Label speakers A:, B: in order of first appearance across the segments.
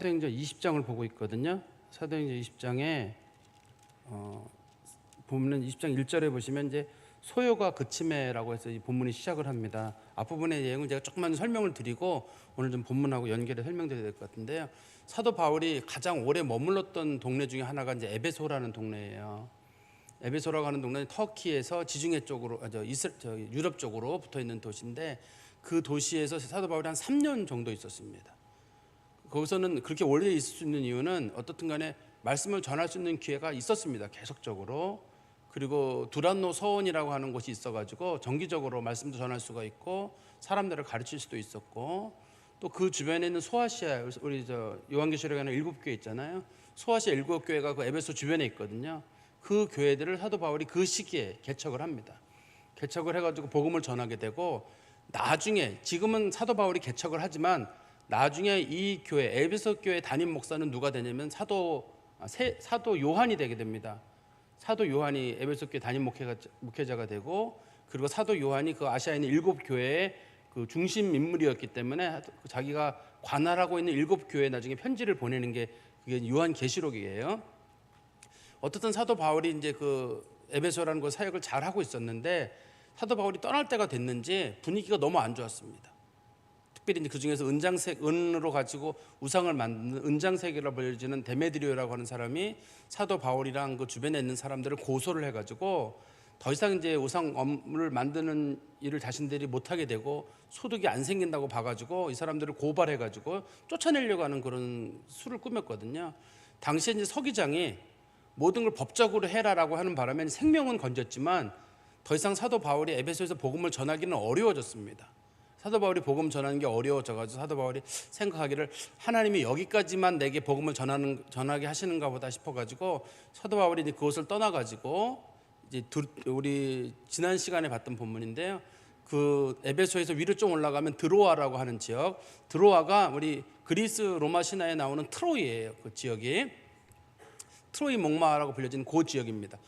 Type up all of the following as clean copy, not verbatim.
A: 사도행전 20장을 보고 있거든요. 사도행전 20장에 보면 20장 1절에 보시면 이제 소요가 그침에라고 해서 이 본문이 시작을 합니다. 앞부분의 내용은 제가 조금만 설명을 드리고 오늘 좀 본문하고 연결해 설명드려야 될 것 같은데요. 사도 바울이 가장 오래 머물렀던 동네 중에 하나가 이제 에베소라는 동네예요. 에베소라고 하는 동네는 터키에서 지중해 쪽으로 유럽 쪽으로 붙어 있는 도시인데 그 도시에서 사도 바울이 한 3년 정도 있었습니다. 거기서는 그렇게 오래 있을 수 있는 이유는 어떻든 간에 말씀을 전할 수 있는 기회가 있었습니다. 계속적으로. 그리고 두란노 서원이라고 하는 곳이 있어가지고 정기적으로 말씀도 전할 수가 있고 사람들을 가르칠 수도 있었고, 또 그 주변에 있는 소아시아, 우리 요한계시록에 하는 7교회 있잖아요. 소아시아 7교회가 그 에베소 주변에 있거든요. 그 교회들을 사도 바울이 그 시기에 개척을 합니다. 개척을 해가지고 복음을 전하게 되고, 나중에 지금은 사도 바울이 개척을 하지만 나중에 이 교회 에베소 교회 담임 목사는 누가 되냐면 사도 요한이 되게 됩니다. 사도 요한이 에베소 교회 담임 목회자가 되고, 그리고 사도 요한이 그 아시아에 있는 7교회의 그 중심 인물이었기 때문에 자기가 관할하고 있는 7교회에 나중에 편지를 보내는 게 그게 요한계시록이에요. 어떻든 사도 바울이 이제 그 에베소라는 그 사역을 잘 하고 있었는데 사도 바울이 떠날 때가 됐는지 분위기가 너무 안 좋았습니다. 특별히 그 중에서 은으로 가지고 우상을 만드는 은장색이라고 불리는 데메드리오라고 하는 사람이 사도 바울이랑 그 주변에 있는 사람들을 고소를 해가지고 더 이상 이제 우상을 만드는 일을 자신들이 못하게 되고 소득이 안 생긴다고 봐가지고 이 사람들을 고발해가지고 쫓아내려고 하는 그런 수를 꾸몄거든요. 당시에 이제 서기장이 모든 걸 법적으로 해라라고 하는 바람에 생명은 건졌지만 더 이상 사도 바울이 에베소에서 복음을 전하기는 어려워졌습니다. 사도 바울이 복음 전하는 게 어려워져가지고 사도 바울이 생각하기를 하나님이 여기까지만 내게 복음을 전하게 하시는가 보다 싶어가지고 사도 바울이 이제 그곳을 떠나가지고 이제 우리 지난 시간에 봤던 본문인데요. 그 에베소에서 위로 좀 올라가면 드로아라고 하는 지역, 드로아가 우리 그리스 로마 신화에 나오는 트로이예요. 그 지역이 트로이 목마라고 불려진 그 지역입니다.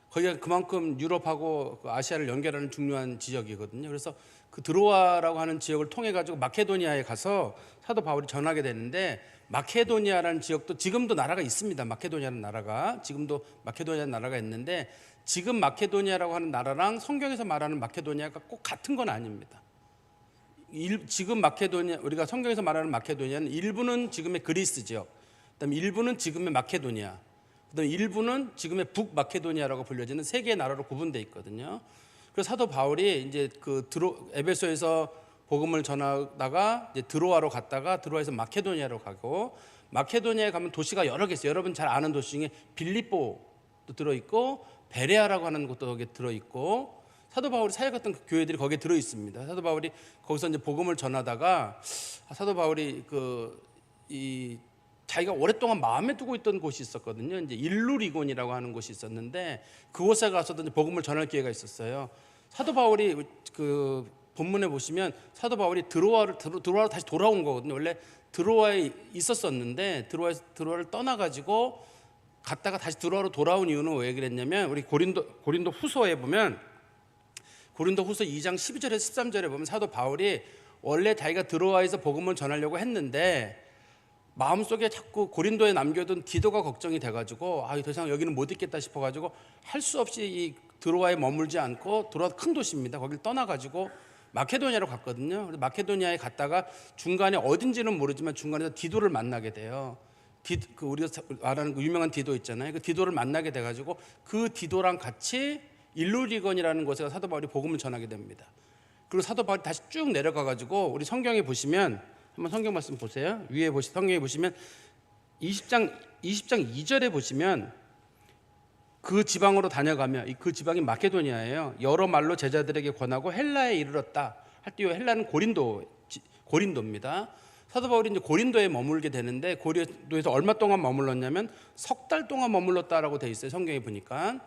A: 거기가 그만큼 유럽하고 아시아를 연결하는 중요한 지역이거든요. 그래서 그 드로아라고 하는 지역을 통해 가지고 마케도니아에 가서 사도 바울이 전하게 되는데, 마케도니아라는 지역도 지금도 나라가 있습니다. 마케도니아라는 나라가 지금도 마케도니아라는 나라가 있는데, 지금 마케도니아라고 하는 나라랑 성경에서 말하는 마케도니아가 꼭 같은 건 아닙니다. 지금 마케도니아, 우리가 성경에서 말하는 마케도니아는 일부는 지금의 그리스 지역, 그다음에 일부는 지금의 마케도니아, 그다음에 일부는 지금의 북마케도니아라고 불려지는 세 개의 나라로 구분되어 있거든요. 그래서 사도 바울이 이제 에베소에서 복음을 전하다가 이제 드로아로 갔다가 드로아에서 마케도니아로 가고, 마케도니아에 가면 도시가 여러 개 있어요. 여러분 잘 아는 도시 중에 빌립보도 들어 있고 베레아라고 하는 곳도 거기에 들어 있고, 사도 바울이 사역했던 그 교회들이 거기에 들어 있습니다. 사도 바울이 거기서 이제 복음을 전하다가 사도 바울이 자기가 오랫동안 마음에 두고 있던 곳이 있었거든요. 이제 일루리곤이라고 하는 곳이 있었는데 그곳에 가서도 이제 복음을 전할 기회가 있었어요. 사도 바울이 그 본문에 보시면 사도 바울이 드로아로 다시 돌아온 거거든요. 원래 드로아에 있었었는데 드로아를 떠나가지고 갔다가 다시 드로아로 돌아온 이유는 왜 그랬냐면, 우리 고린도 후서에 보면 고린도 후서 2장 12절에서 13절에 보면 사도 바울이 원래 자기가 드로아에서 복음을 전하려고 했는데 마음속에 자꾸 고린도에 남겨둔 디도가 걱정이 돼가지고 더 이상 여기는 못 있겠다 싶어가지고 할 수 없이 이 드로아에 머물지 않고, 드로아 큰 도시입니다. 거길 떠나가지고 마케도니아로 갔거든요. 그래서 마케도니아에 갔다가 중간에 어딘지는 모르지만 중간에서 디도를 만나게 돼요. 우리가 말하는 그 유명한 디도 있잖아요. 그 디도를 만나게 돼가지고 그 디도랑 같이 일루리건이라는 곳에 사도 바울이 복음을 전하게 됩니다. 그리고 사도 바울이 다시 쭉 내려가가지고 우리 성경에 보시면 한번 성경 말씀 보세요. 성경에 보시면 20장 2절에 보시면 그 지방으로 다녀가며, 그 지방이 마케도니아예요. 여러 말로 제자들에게 권하고 헬라에 이르렀다 할 때, 헬라는 고린도입니다. 사도 바울이 이제 고린도에 머물게 되는데, 고린도에서 얼마 동안 머물렀냐면 석 달 동안 머물렀다라고 돼 있어요. 성경에 보니까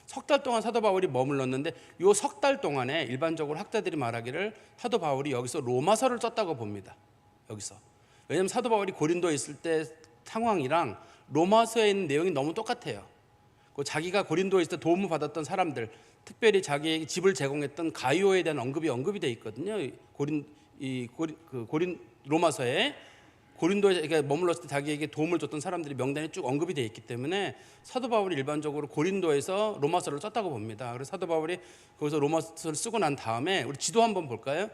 A: 석 달 동안 사도 바울이 머물렀는데, 요 석 달 동안에 일반적으로 학자들이 말하기를 사도 바울이 여기서 로마서를 썼다고 봅니다. 여기서. 왜냐하면 사도 바울이 고린도에 있을 때 상황이랑 로마서에 있는 내용이 너무 똑같아요. 자기가 고린도에 있을 때 도움을 받았던 사람들, 특별히 자기에게 집을 제공했던 가이오에 대한 언급이 되어 있거든요. 로마서에. 고린도에 머물렀을 때 자기에게 도움을 줬던 사람들이 명단에 쭉 언급이 되어 있기 때문에 사도 바울이 일반적으로 고린도에서 로마서를 썼다고 봅니다. 그래서 사도 바울이 거기서 로마서를 쓰고 난 다음에 우리 지도 한번 볼까요?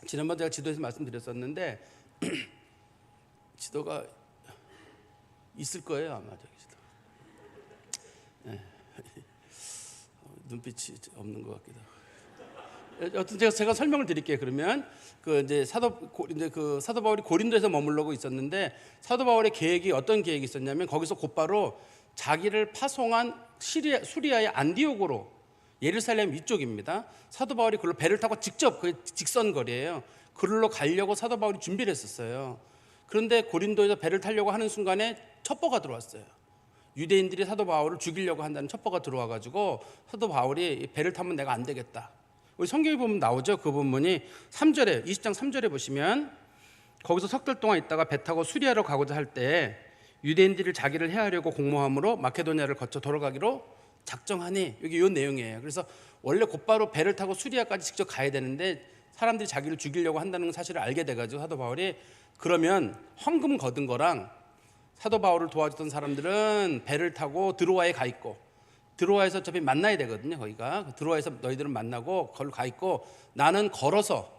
A: 지난번 제가 지도에서 말씀드렸었는데 지도가 있을 거예요, 아마 저기 지도. 네. 눈빛이 없는 것 같기도 하고. 어떤 제가 설명을 드릴게요. 그러면 이제 사도 바울이 고린도에서 머물러고 있었는데 사도 바울의 계획이 어떤 계획이 있었냐면 거기서 곧바로 자기를 파송한 수리아의 안디옥으로 예루살렘 위쪽입니다. 사도 바울이 그걸로 배를 타고 직접 그 직선 거리예요. 그걸로 가려고 사도 바울이 준비를 했었어요. 그런데 고린도에서 배를 타려고 하는 순간에 첩보가 들어왔어요. 유대인들이 사도 바울을 죽이려고 한다는 첩보가 들어와가지고 사도 바울이 배를 타면 내가 안 되겠다. 우리 성경에 보면 나오죠. 그 본문이 3절에 20장 3절에 보시면 거기서 석 달 동안 있다가 배 타고 수리아로 가고자 할 때 유대인들이 자기를 해하려고 공모함으로 마케도니아를 거쳐 돌아가기로 작정하니 여기 이 내용이에요. 그래서 원래 곧바로 배를 타고 수리아까지 직접 가야 되는데 사람들이 자기를 죽이려고 한다는 사실을 알게 돼가지고 사도 바울이 그러면 헌금 거둔 거랑 사도 바울을 도와줬던 사람들은 배를 타고 드로아에 가 있고 드로아에서 어차피 만나야 되거든요. 거기가 드로아에서 너희들은 만나고 거기로 가 있고 나는 걸어서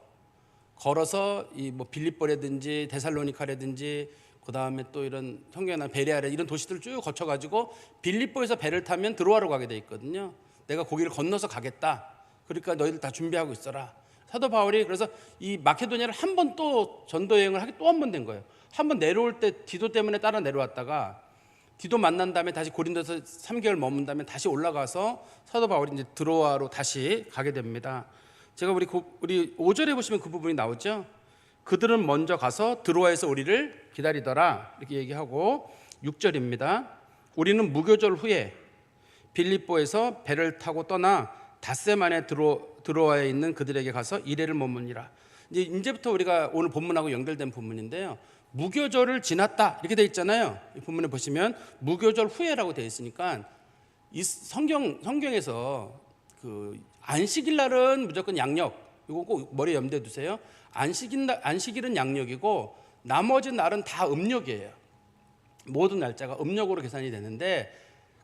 A: 이 뭐 빌립보라든지 데살로니카라든지 그 다음에 또 이런 성경에 베레아라 이런 도시들을 쭉 거쳐가지고 빌립보에서 배를 타면 드로아로 가게 돼 있거든요. 내가 거기를 건너서 가겠다. 그러니까 너희들 다 준비하고 있어라. 사도 바울이 그래서 이 마케도니아를 한 번 또 전도 여행을 하기 또 한 번 된 거예요. 한 번 내려올 때 디도 때문에 따라 내려왔다가 디도 만난 다음에 다시 고린도에서 3개월 머문 다음에 다시 올라가서 사도 바울이 이제 드로아로 다시 가게 됩니다. 제가 우리 5절에 보시면 그 부분이 나오죠. 그들은 먼저 가서 드로아에서 우리를 기다리더라 이렇게 얘기하고 6절입니다. 우리는 무교절 후에 빌립보에서 배를 타고 떠나 닷새만에 드로아에 있는 그들에게 가서 이레를 머무니라. 이제부터 우리가 오늘 본문하고 연결된 본문인데요. 무교절을 지났다 이렇게 돼 있잖아요. 이 본문에 보시면 무교절 후에라고 돼 있으니까 이 성경에서 그 안식일 날은 무조건 양력 이거 꼭 머리에 염두에 두세요. 안식일은 양력이고 나머지 날은 다 음력이에요. 모든 날짜가 음력으로 계산이 되는데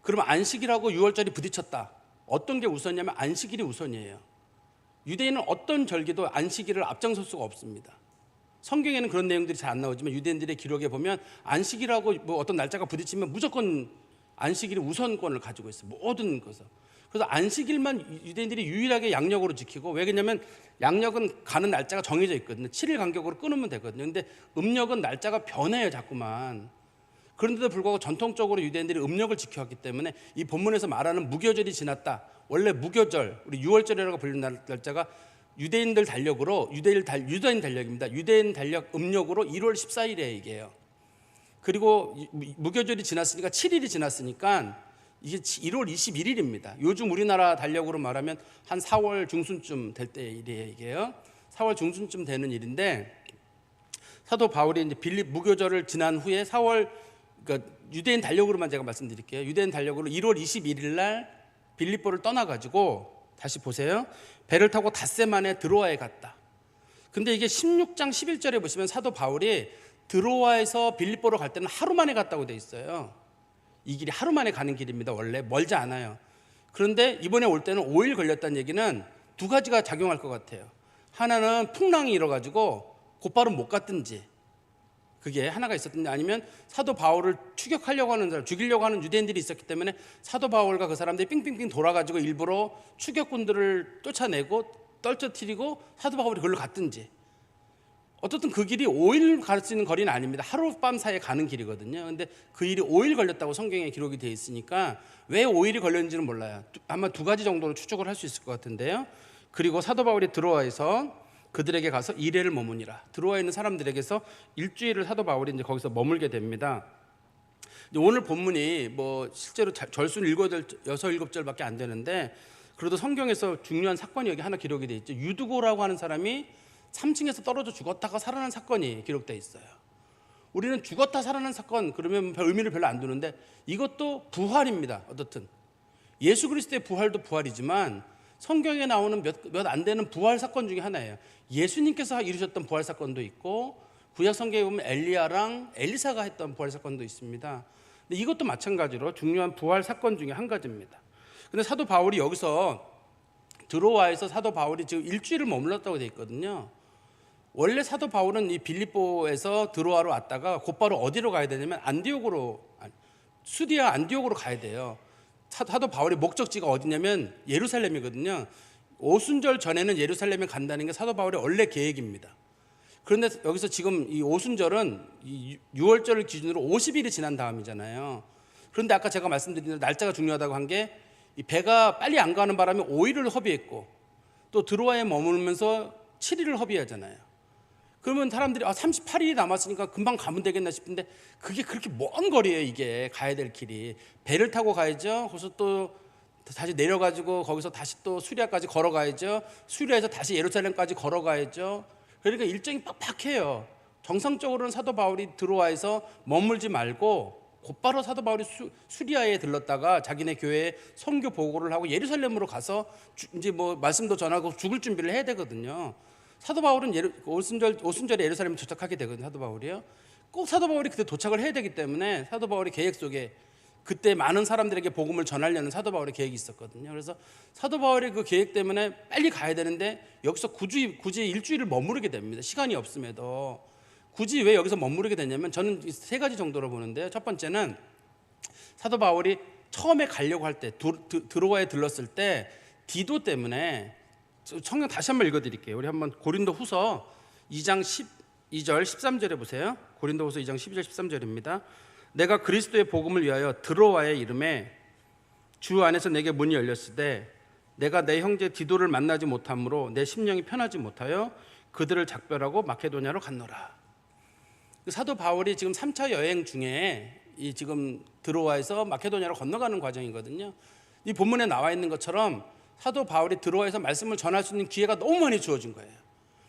A: 그러면 안식일하고 유월절이 부딪혔다. 어떤 게 우선이냐면 안식일이 우선이에요. 유대인은 어떤 절기도 안식일을 앞장설 수가 없습니다. 성경에는 그런 내용들이 잘 안 나오지만 유대인들의 기록에 보면 안식일하고 뭐 어떤 날짜가 부딪히면 무조건 안식일이 우선권을 가지고 있어요. 모든 것을. 그래서 안식일만 유대인들이 유일하게 양력으로 지키고 왜 그러냐면 양력은 가는 날짜가 정해져 있거든요. 7일 간격으로 끊으면 되거든요. 근데 음력은 날짜가 변해요, 자꾸만. 그런데도 불구하고 전통적으로 유대인들이 음력을 지켜왔기 때문에 이 본문에서 말하는 무교절이 지났다. 원래 무교절, 우리 유월절이라고 불리는 날짜가 유대인들 달력으로 유대인 달력입니다. 유대인 달력 음력으로 1월 14일에 얘기해요. 그리고 무교절이 지났으니까 7일이 지났으니까 이게 1월 21일입니다. 요즘 우리나라 달력으로 말하면 한 4월 중순쯤 될 때 일이에요. 이게요. 4월 중순쯤 되는 일인데 사도 바울이 이제 빌립 무교절을 지난 후에 4월 그러니까 유대인 달력으로만 제가 말씀드릴게요. 유대인 달력으로 1월 21일 날 빌립보를 떠나가지고 다시 보세요. 배를 타고 닷새 만에 드로아에 갔다. 근데 이게 16장 11절에 보시면 사도 바울이 드로아에서 빌립보로 갈 때는 하루 만에 갔다고 돼 있어요. 이 길이 하루 만에 가는 길입니다. 원래 멀지 않아요. 그런데 이번에 올 때는 5일 걸렸다는 얘기는 두 가지가 작용할 것 같아요. 하나는 풍랑이 일어가지고 곧바로 못 갔든지 그게 하나가 있었든지 아니면 사도 바울을 추격하려고 하는 사람, 죽이려고 하는 유대인들이 있었기 때문에 사도 바울과 그 사람들이 삥삥삥 돌아가지고 일부러 추격군들을 쫓아내고 떨쳐뜨리고 사도 바울이 그걸로 갔든지 어떻든 그 길이 5일 갈 수 있는 거리는 아닙니다. 하룻밤 사이에 가는 길이거든요. 근데 그 일이 5일 걸렸다고 성경에 기록이 되어 있으니까 왜 5일이 걸렸는지는 몰라요. 아마 두 가지 정도로 추측을 할 수 있을 것 같은데요. 그리고 사도 바울이 드로아에서 그들에게 가서 이레를 머무니라. 드로아에 있는 사람들에게서 일주일을 사도 바울이 이제 거기서 머물게 됩니다. 오늘 본문이 뭐 실제로 절순 6-7절밖에 안 되는데 그래도 성경에서 중요한 사건이 여기 하나 기록이 돼 있죠. 유두고라고 하는 사람이 3층에서 떨어져 죽었다가 살아난 사건이 기록돼 있어요. 우리는 죽었다 살아난 사건 그러면 의미를 별로 안 두는데 이것도 부활입니다. 어떻든 예수 그리스도의 부활도 부활이지만 성경에 나오는 몇 안 되는 부활 사건 중에 하나예요. 예수님께서 이루셨던 부활 사건도 있고 구약 성경에 보면 엘리야랑 엘리사가 했던 부활 사건도 있습니다. 근데 이것도 마찬가지로 중요한 부활 사건 중에 한 가지입니다. 근데 사도 바울이 여기서 드로아에서 사도 바울이 지금 일주일을 머물렀다고 되어 있거든요. 원래 사도 바울은 이 빌립보에서 드로아로 왔다가 곧바로 어디로 가야 되냐면 수디아 안디옥으로 가야 돼요. 사도 바울의 목적지가 어디냐면 예루살렘이거든요. 오순절 전에는 예루살렘에 간다는 게 사도 바울의 원래 계획입니다. 그런데 여기서 지금 이 오순절은 이 6월절을 기준으로 50일이 지난 다음이잖아요. 그런데 아까 제가 말씀드린 대로 날짜가 중요하다고 한 게 이 배가 빨리 안 가는 바람에 5일을 허비했고 또 드로아에 머물면서 7일을 허비하잖아요. 그러면 사람들이 38일이 남았으니까 금방 가면 되겠나 싶은데 그게 그렇게 먼 거리예요. 이게 가야 될 길이. 배를 타고 가야죠. 거기서 또 다시 내려가지고 거기서 다시 또 수리아까지 걸어가야죠. 수리아에서 다시 예루살렘까지 걸어가야죠. 그러니까 일정이 빡빡해요. 정상적으로는 사도 바울이 드로아에서 머물지 말고 곧바로 사도 바울이 수리아에 들렀다가 자기네 교회에 선교 보고를 하고 예루살렘으로 가서 이제 뭐 말씀도 전하고 죽을 준비를 해야 되거든요. 사도 바울은 오순절에 예루살렘에 도착하게 되거든요. 사도 바울이요. 꼭 사도 바울이 그때 도착을 해야 되기 때문에 사도 바울의 계획 속에 그때 많은 사람들에게 복음을 전하려는 사도 바울의 계획이 있었거든요. 그래서 사도 바울의 그 계획 때문에 빨리 가야 되는데 여기서 굳이 일주일을 머무르게 됩니다. 시간이 없음에도. 굳이 왜 여기서 머무르게 됐냐면 저는 세 가지 정도로 보는데요. 첫 번째는 사도 바울이 처음에 가려고 할 때 드로아에 들렀을 때 디도 때문에 성경 다시 한번 읽어드릴게요. 우리 한번 고린도 후서 2장 12절 13절에 보세요. 고린도 후서 2장 12절 13절입니다. 내가 그리스도의 복음을 위하여 드로아의 이름에 주 안에서 내게 문이 열렸을 때 내가 내 형제 디도를 만나지 못함으로 내 심령이 편하지 못하여 그들을 작별하고 마케도냐로 갔노라. 사도 바울이 지금 3차 여행 중에 이 지금 드로아에서 마케도냐로 건너가는 과정이거든요. 이 본문에 나와 있는 것처럼 사도 바울이 드로아에서 말씀을 전할 수 있는 기회가 너무 많이 주어진 거예요.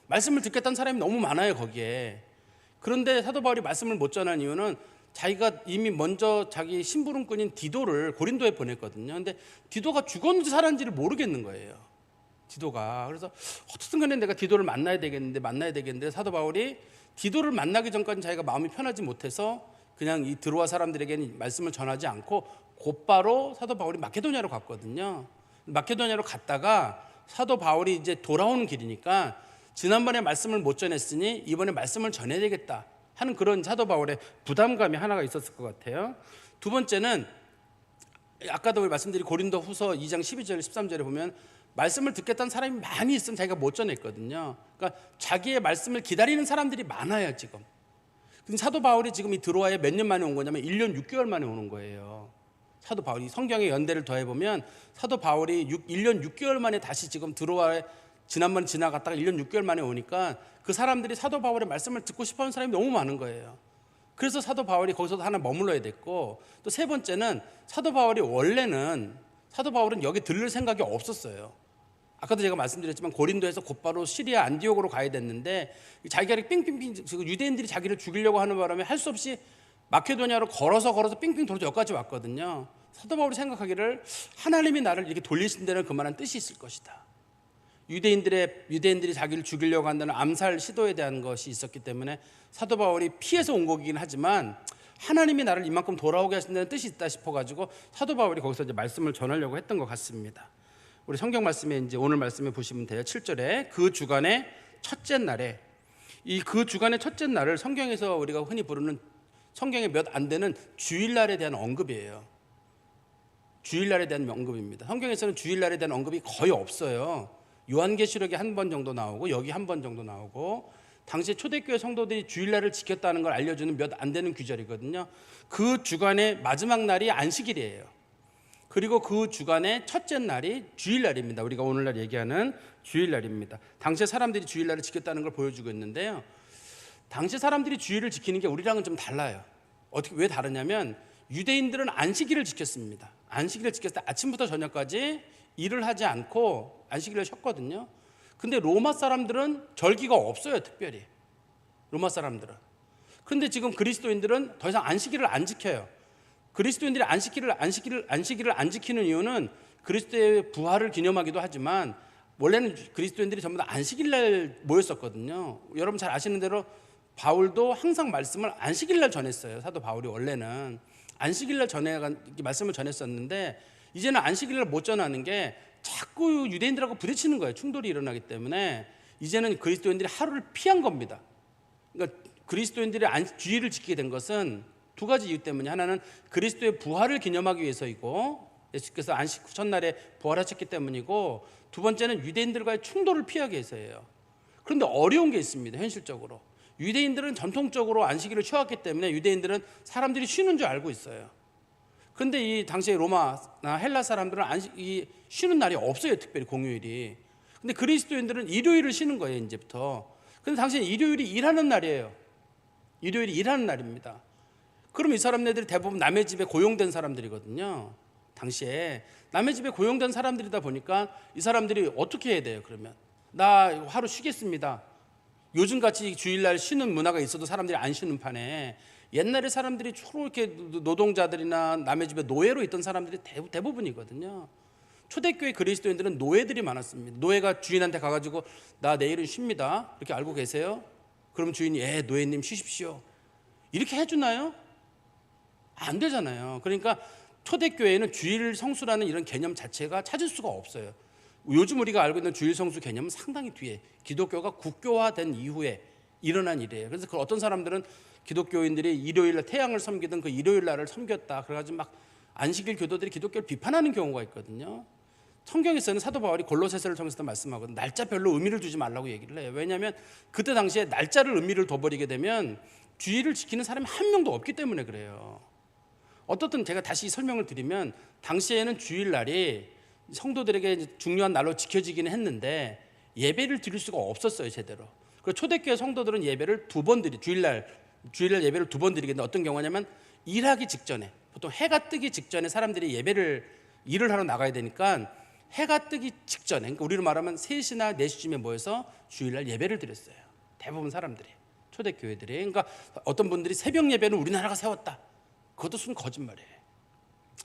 A: 말씀을 듣겠다는 사람이 너무 많아요, 거기에. 그런데 사도 바울이 말씀을 못 전한 이유는 자기가 이미 먼저 자기 심부름꾼인 디도를 고린도에 보냈거든요. 근데 디도가 죽었는지 살았는지를 모르겠는 거예요. 디도가. 그래서 어떻든 간에 내가 디도를 만나야 되겠는데 사도 바울이 디도를 만나기 전까지 자기가 마음이 편하지 못해서 그냥 이 드로아 사람들에게는 말씀을 전하지 않고 곧바로 사도 바울이 마케도냐로 갔거든요. 마케도냐로 갔다가 사도 바울이 이제 돌아오는 길이니까 지난번에 말씀을 못 전했으니 이번에 말씀을 전해야 되겠다 하는 그런 사도 바울의 부담감이 하나가 있었을 것 같아요. 두 번째는 아까도 말씀드린 고린도 후서 2장 12절 13절에 보면 말씀을 듣겠다는 사람이 많이 있으면 자기가 못 전했거든요. 그러니까 자기의 말씀을 기다리는 사람들이 많아요 지금. 근데 사도 바울이 지금 이 드로아에 몇 년 만에 온 거냐면 1년 6개월 만에 오는 거예요. 사도 바울이 성경의 연대를 더해보면 사도 바울이 1년 6개월 만에 다시 지금 드로아에 지난번 지나갔다가 1년 6개월 만에 오니까 그 사람들이 사도 바울의 말씀을 듣고 싶어하는 사람이 너무 많은 거예요. 그래서 사도 바울이 거기서도 하나 머물러야 됐고 또 세 번째는 사도 바울은 여기 들를 생각이 없었어요. 아까도 제가 말씀드렸지만 고린도에서 곧바로 시리아 안디옥으로 가야 됐는데 자기가 삥삥삥 유대인들이 자기를 죽이려고 하는 바람에 할 수 없이 마케도냐로 걸어서 삥삥 돌아서 여기까지 왔거든요. 사도 바울이 생각하기를 하나님이 나를 이렇게 돌리신 데는 그만한 뜻이 있을 것이다. 유대인들이 자기를 죽이려고 한다는 암살 시도에 대한 것이 있었기 때문에 사도 바울이 피해서 온 거긴 하지만 하나님이 나를 이만큼 돌아오게 하신다는 뜻이 있다 싶어가지고 사도 바울이 거기서 이제 말씀을 전하려고 했던 것 같습니다. 우리 성경 말씀에 이제 오늘 말씀에 보시면 돼요. 7절에 그 주간의 첫째 날에 이 그 주간의 첫째 날을 성경에서 우리가 흔히 부르는 성경에 몇 안 되는 주일날에 대한 언급이에요. 주일날에 대한 언급입니다. 성경에서는 주일날에 대한 언급이 거의 없어요. 요한계시록에 한 번 정도 나오고 여기 한 번 정도 나오고 당시 초대교회 성도들이 주일날을 지켰다는 걸 알려주는 몇 안 되는 규절이거든요. 그 주간의 마지막 날이 안식일이에요. 그리고 그 주간의 첫째 날이 주일날입니다. 우리가 오늘날 얘기하는 주일날입니다. 당시 사람들이 주일날을 지켰다는 걸 보여주고 있는데요. 당시 사람들이 주일을 지키는 게 우리랑은 좀 달라요. 왜 다르냐면 유대인들은 안식일을 지켰습니다. 안식일을 지켰을 때 아침부터 저녁까지 일을 하지 않고 안식일을 쉬었거든요. 근데 로마 사람들은 절기가 없어요, 특별히. 로마 사람들은. 그런데 지금 그리스도인들은 더 이상 안식일을 안 지켜요. 그리스도인들이 안식일을 안 지키는 이유는 그리스도의 부활을 기념하기도 하지만 원래는 그리스도인들이 전부 다 안식일날 모였었거든요. 여러분 잘 아시는 대로 바울도 항상 말씀을 안식일 날 전했어요. 사도 바울이 원래는 안식일 날 말씀을 전했었는데 이제는 안식일 날 못 전하는 게 자꾸 유대인들하고 부딪히는 거예요. 충돌이 일어나기 때문에 이제는 그리스도인들이 하루를 피한 겁니다. 그러니까 그리스도인들이 주일을 지키게 된 것은 두 가지 이유 때문에, 하나는 그리스도의 부활을 기념하기 위해서이고 예수께서 안식 후 첫날에 부활하셨기 때문이고, 두 번째는 유대인들과의 충돌을 피하기 위해서예요. 그런데 어려운 게 있습니다. 현실적으로 유대인들은 전통적으로 안식일을 취해왔기 때문에 유대인들은 사람들이 쉬는 줄 알고 있어요. 그런데 이 당시에 로마나 헬라 사람들은 이 쉬는 날이 없어요. 특별히 공휴일이. 근데 그리스도인들은 일요일을 쉬는 거예요, 이제부터. 근데 당시에 일요일이 일하는 날이에요. 일요일이 일하는 날입니다. 그럼 이 사람들이 대부분 남의 집에 고용된 사람들이거든요. 당시에 남의 집에 고용된 사람들이다 보니까 이 사람들이 어떻게 해야 돼요? 그러면 나 하루 쉬겠습니다. 요즘같이 주일날 쉬는 문화가 있어도 사람들이 안 쉬는 판에 옛날에 사람들이 주로 이렇게 노동자들이나 남의 집에 노예로 있던 사람들이 대부분이거든요. 초대교회 그리스도인들은 노예들이 많았습니다. 노예가 주인한테 가가지고 나 내일은 쉽니다. 이렇게 알고 계세요? 그럼 주인이 노예님 쉬십시오. 이렇게 해주나요? 안 되잖아요. 그러니까 초대교회는 주일 성수라는 이런 개념 자체가 찾을 수가 없어요. 요즘 우리가 알고 있는 주일 성수 개념은 상당히 뒤에 기독교가 국교화된 이후에 일어난 일이에요. 그래서 그 어떤 사람들은 기독교인들이 일요일날 태양을 섬기던 그 일요일날을 섬겼다. 그래가지고 막 안식일 교도들이 기독교를 비판하는 경우가 있거든요. 성경에서는 사도 바울이 골로새서를 통해서도 말씀하거든요. 날짜별로 의미를 두지 말라고 얘기를 해요. 왜냐하면 그때 당시에 날짜를 의미를 둬버리게 되면 주일을 지키는 사람이 한 명도 없기 때문에 그래요. 어떻든 제가 다시 설명을 드리면 당시에는 주일날이 성도들에게 중요한 날로 지켜지기는 했는데 예배를 드릴 수가 없었어요, 제대로. 그리고 초대교회 성도들은 예배를 주일날 예배를 2번 드리겠는데 어떤 경우냐면 일하기 직전에, 보통 해가 뜨기 직전에 사람들이 일을 하러 나가야 되니까 해가 뜨기 직전에, 그러니까 우리로 말하면 3시나 4시쯤에 모여서 주일날 예배를 드렸어요. 대부분 사람들이, 초대교회들이. 그러니까 어떤 분들이 새벽 예배는 우리나라가 세웠다. 그것도 순 거짓말이에요.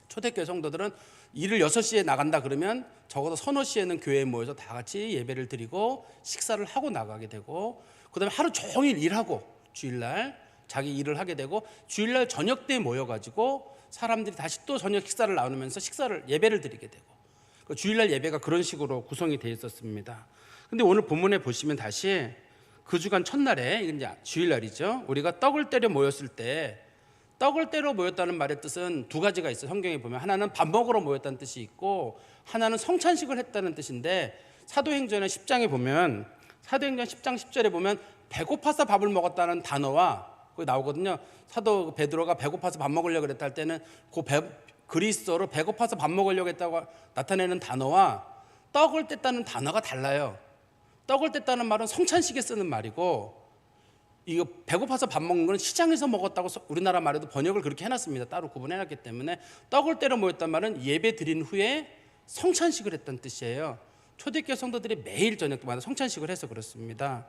A: 초대교회 성도들은 일을 6시에 나간다 그러면 적어도 서너 시에는 교회에 모여서 다 같이 예배를 드리고 식사를 하고 나가게 되고, 그 다음에 하루 종일 일하고 주일날 자기 일을 하게 되고, 주일날 저녁 때 모여가지고 사람들이 다시 또 저녁 식사를 나누면서 예배를 드리게 되고, 주일날 예배가 그런 식으로 구성이 되어 있었습니다. 근데 오늘 본문에 보시면 다시 그 주간 첫날에, 이제 주일날이죠, 우리가 떡을 때려 모였을 때, 떡을 때려 모였다는 말의 뜻은 두 가지가 있어요. 성경에 보면 하나는 밥 먹으러 모였다는 뜻이 있고, 하나는 성찬식을 했다는 뜻인데, 사도행전 10장에 보면, 사도행전 10장 10절에 보면 배고파서 밥을 먹었다는 단어와 거기 나오거든요. 사도 베드로가 배고파서 밥 먹으려고 그랬다 할 때는 그리스어로 배고파서 밥 먹으려고 했다고 나타내는 단어와 떡을 뗐다는 단어가 달라요. 떡을 뗐다는 말은 성찬식에 쓰는 말이고, 이거 배고파서 밥 먹는 건 시장에서 먹었다고 우리나라 말에도 번역을 그렇게 해놨습니다. 따로 구분해놨기 때문에 떡을 때려 모였단 말은 예배 드린 후에 성찬식을 했다는 뜻이에요. 초대교회 성도들이 매일 저녁 때마다 성찬식을 해서 그렇습니다.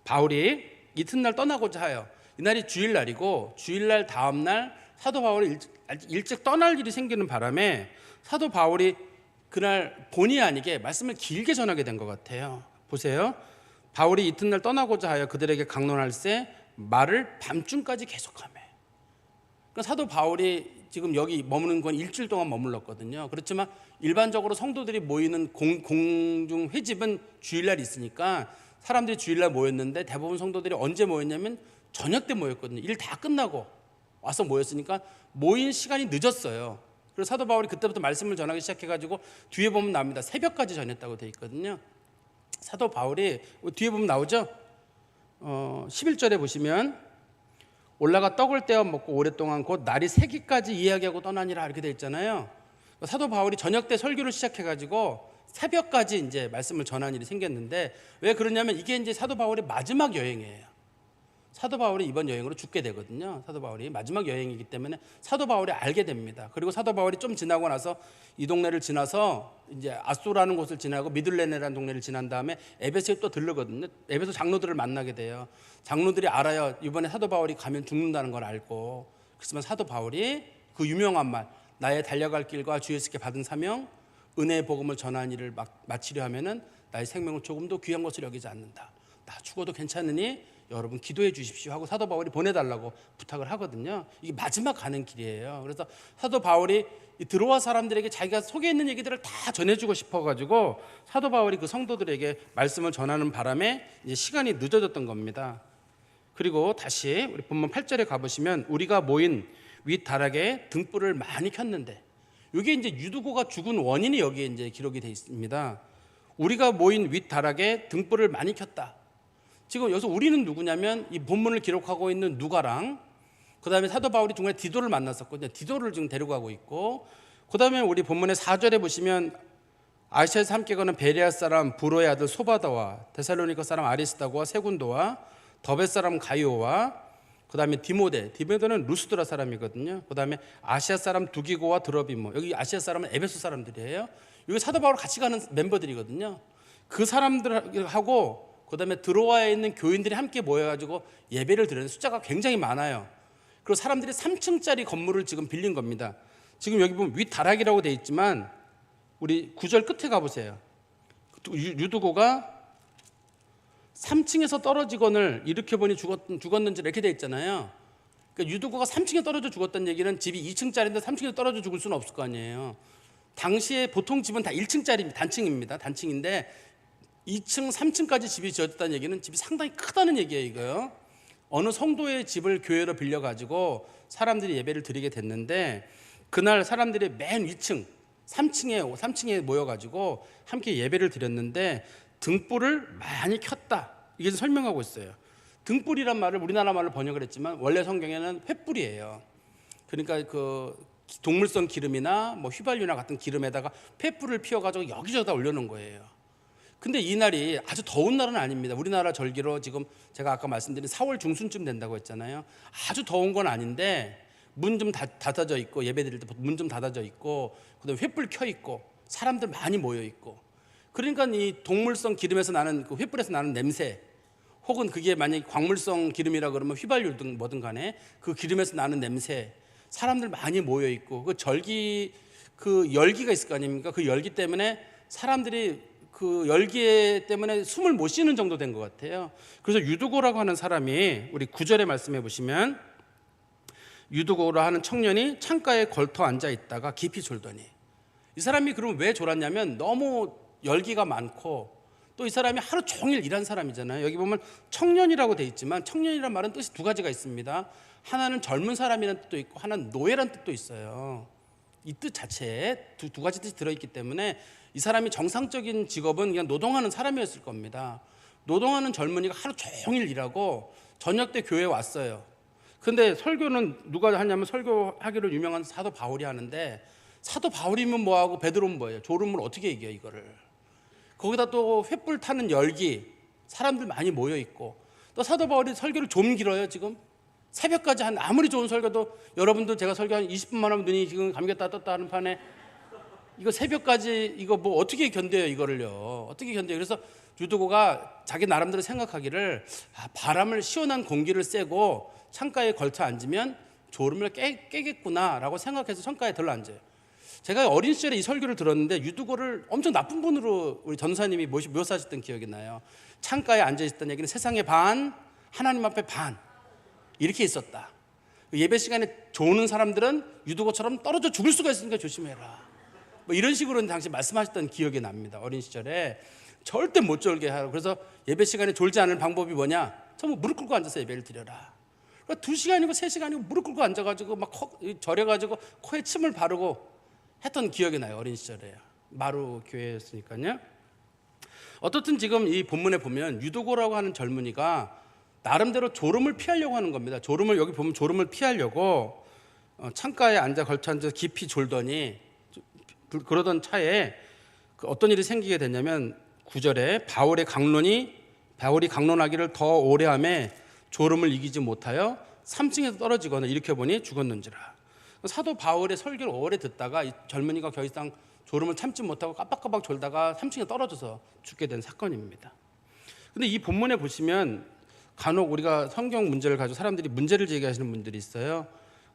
A: 바울이 이튿날 떠나고자 하여, 이날이 주일날이고 주일날 다음날 사도 바울이 일찍 떠날 일이 생기는 바람에 사도 바울이 그날 본의 아니게 말씀을 길게 전하게 된 것 같아요. 보세요. 바울이 이튿날 떠나고자 하여 그들에게 강론할세 말을 밤중까지 계속하며. 그러니까 사도 바울이 지금 여기 머무는 건 일주일 동안 머물렀거든요. 그렇지만 일반적으로 성도들이 모이는 공중 회집은 주일날 있으니까 사람들이 주일날 모였는데 대부분 성도들이 언제 모였냐면 저녁 때 모였거든요. 일 다 끝나고 와서 모였으니까 모인 시간이 늦었어요. 그래서 사도 바울이 그때부터 말씀을 전하기 시작해가지고 뒤에 보면 나옵니다. 새벽까지 전했다고 되어 있거든요. 사도 바울이 뒤에 보면 나오죠. 11절에 보시면 올라가 떡을 떼어 먹고 오랫동안 곧 날이 새기까지 이야기하고 떠나니라 이렇게 되어 있잖아요. 사도 바울이 저녁 때 설교를 시작해가지고 새벽까지 이제 말씀을 전한 일이 생겼는데, 왜 그러냐면 이게 이제 사도 바울의 마지막 여행이에요. 사도 바울이 이번 여행으로 죽게 되거든요. 사도 바울이 마지막 여행이기 때문에 사도 바울이 알게 됩니다. 그리고 사도 바울이 좀 지나고 나서 이 동네를 지나서 이제 아소라는 곳을 지나고 미들레네라는 동네를 지난 다음에 에베소에 또 들르거든요. 에베소 장로들을 만나게 돼요. 장로들이 알아요. 이번에 사도 바울이 가면 죽는다는 걸 알고, 그렇지만 사도 바울이 그 유명한 말, 나의 달려갈 길과 주 예수께 받은 사명, 은혜의 복음을 전하는 일을 마치려 하면은 나의 생명을 조금도 귀한 것을 여기지 않는다. 나 죽어도 괜찮으니 여러분 기도해 주십시오 하고 사도 바울이 보내달라고 부탁을 하거든요. 이게 마지막 가는 길이에요. 그래서 사도 바울이 이 드로아 사람들에게 자기가 속에 있는 얘기들을 다 전해주고 싶어가지고 사도 바울이 그 성도들에게 말씀을 전하는 바람에 이제 시간이 늦어졌던 겁니다. 그리고 다시 우리 본문 8절에 가보시면 우리가 모인 윗다락에 등불을 많이 켰는데, 이게 이제 유두고가 죽은 원인이 여기에 이제 기록이 되어 있습니다. 우리가 모인 윗다락에 등불을 많이 켰다. 지금 여기서 우리는 누구냐면 이 본문을 기록하고 있는 누가랑, 그 다음에 사도 바울이 중간에 디도를 만났었거든요. 디도를 지금 데려가고 있고, 그 다음에 우리 본문의 4절에 보시면 아시아에서 함께 가는 베레아 사람 부로의 아들 소바다와 데살로니가 사람 아리스다고와 세군도와 더벳 사람 가이오와 그 다음에 디모데는 루스드라 사람이거든요. 그 다음에 아시아 사람 두기고와 드러비모, 여기 아시아 사람은 에베소 사람들이에요. 여기 사도 바울 같이 가는 멤버들이거든요. 그 사람들하고 그 다음에 드로아에 있는 교인들이 함께 모여가지고 예배를 드리는 숫자가 굉장히 많아요. 그리고 사람들이 3층짜리 건물을 지금 빌린 겁니다. 지금 여기 보면 윗다락이라고 되어 있지만 우리 9절 끝에 가보세요. 유두고가 3층에서 떨어지거늘 일으켜보니 죽었는지 이렇게 되어 있잖아요. 그러니까 유두고가 3층에 떨어져 죽었다는 얘기는 집이 2층짜리인데 3층에 떨어져 죽을 수는 없을 거 아니에요. 당시에 보통 집은 다 1층짜리 단층입니다. 단층인데 2층, 3층까지 집이 지어졌다는 얘기는 집이 상당히 크다는 얘기예요. 이거요. 어느 성도의 집을 교회로 빌려가지고 사람들이 예배를 드리게 됐는데, 그날 사람들이 맨 위층 3층에 모여가지고 함께 예배를 드렸는데 등불을 많이 켰다, 이게 설명하고 있어요. 등불이란 말을 우리나라 말로 번역을 했지만 원래 성경에는 횃불이에요. 그러니까 그 동물성 기름이나 뭐 휘발유나 같은 기름에다가 횃불을 피워가지고 여기저기다 올려놓은 거예요. 근데 이 날이 아주 더운 날은 아닙니다. 우리나라 절기로 지금 제가 아까 말씀드린 4월 중순쯤 된다고 했잖아요. 아주 더운 건 아닌데 문 좀 닫아져 있고, 예배 드릴 때 문 좀 닫아져 있고, 그다음에 횃불 켜 있고, 사람들 많이 모여 있고, 그러니까 이 동물성 기름에서 나는 그 횃불에서 나는 냄새, 혹은 그게 만약에 광물성 기름이라 그러면 휘발유든 뭐든 간에 그 기름에서 나는 냄새, 사람들 많이 모여 있고, 그 절기 그 열기가 있을 거 아닙니까? 그 열기 때문에 사람들이 그 열기 때문에 숨을 못 쉬는 정도 된 것 같아요. 그래서 유두고라고 하는 사람이 우리 9절에 말씀해 보시면 유두고라 하는 청년이 창가에 걸터 앉아 있다가 깊이 졸더니, 이 사람이 그러면 왜 졸았냐면 너무 열기가 많고 또 이 사람이 하루 종일 일한 사람이잖아요. 여기 보면 청년이라고 돼 있지만 청년이란 말은 뜻이 두 가지가 있습니다. 하나는 젊은 사람이라는 뜻도 있고 하나는 노예라는 뜻도 있어요. 이 뜻 자체에 두 가지 뜻이 들어있기 때문에 이 사람이 정상적인 직업은 그냥 노동하는 사람이었을 겁니다. 노동하는 젊은이가 하루 종일 일하고 저녁 때 교회에 왔어요. 근데 설교는 누가 하냐면 설교하기로 유명한 사도 바울이 하는데, 사도 바울이면 뭐하고 베드로는 뭐예요? 졸음을 어떻게 이겨 이거를. 거기다 또 횃불 타는 열기, 사람들 많이 모여 있고, 또 사도 바울이 설교를 좀 길어요. 지금 새벽까지 한, 아무리 좋은 설교도 여러분들 제가 설교 한 20분만 하면 눈이 지금 감겼다 떴다 하는 판에 이거 새벽까지 이거 뭐 어떻게 견뎌요 이거를요. 어떻게 견뎌요. 그래서 유두고가 자기 나름대로 생각하기를 바람을, 시원한 공기를 쐬고 창가에 걸쳐 앉으면 졸음을 깨겠구나라고 생각해서 창가에 들러앉아요. 제가 어린 시절에 이 설교를 들었는데 유두고를 엄청 나쁜 분으로 우리 전사님이 묘사하셨던 기억이 나요. 창가에 앉아 있었다는 얘기는 세상의 반, 하나님 앞에 반, 이렇게 있었다. 예배 시간에 조는 사람들은 유두고처럼 떨어져 죽을 수가 있으니까 조심해라, 뭐 이런 식으로 당시 말씀하셨던 기억이 납니다. 어린 시절에 절대 못 졸게 하고, 그래서 예배 시간에 졸지 않을 방법이 뭐냐, 전부 무릎 꿇고 앉아서 예배를 드려라. 그러니까 2시간이고 3시간이고 무릎 꿇고 앉아가지고 막 절여가지고 코에 침을 바르고 했던 기억이 나요. 어린 시절에 마루 교회였으니까요. 어떻든 지금 이 본문에 보면 유두고라고 하는 젊은이가 나름대로 졸음을 피하려고 하는 겁니다. 졸음을, 여기 보면 졸음을 피하려고 창가에 앉아 걸쳐 앉아 깊이 졸더니, 그러던 차에 어떤 일이 생기게 됐냐면 9절에 바울이 강론하기를 더 오래 하매 졸음을 이기지 못하여 3층에서 떨어지거나 일으켜보니 죽었는지라. 사도 바울의 설교를 오래 듣다가 이 젊은이가 더 이상 졸음을 참지 못하고 깜빡깜빡 졸다가 3층에 떨어져서 죽게 된 사건입니다. 근데 이 본문에 보시면 간혹 우리가 성경 문제를 가지고 사람들이 문제를 제기하시는 분들이 있어요.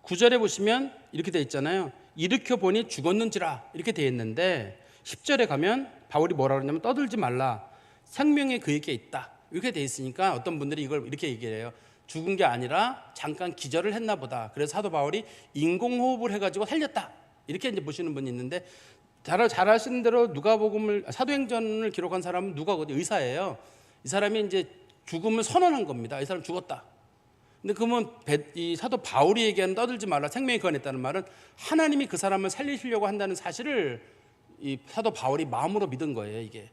A: 9절에 보시면 이렇게 돼 있잖아요. 일으켜보니 죽었는지라, 이렇게 돼 있는데 10절에 가면 바울이 뭐라 그러냐면 떠들지 말라, 생명이 그에게 있다, 이렇게 돼 있으니까 어떤 분들이 이걸 이렇게 얘기해요. 죽은 게 아니라 잠깐 기절을 했나 보다. 그래서 사도 바울이 인공호흡을 해가지고 살렸다. 이렇게 이제 보시는 분이 있는데, 잘 아시는 대로 누가복음을, 사도행전을 기록한 사람은 누가거든요. 의사예요. 이 사람이 이제 죽음을 선언한 겁니다. 이 사람 죽었다. 근데 그러면 이 사도 바울이 얘기하는 떠들지 말라, 생명이 거하냈다는 말은 하나님이 그 사람을 살리시려고 한다는 사실을 이 사도 바울이 마음으로 믿은 거예요. 이게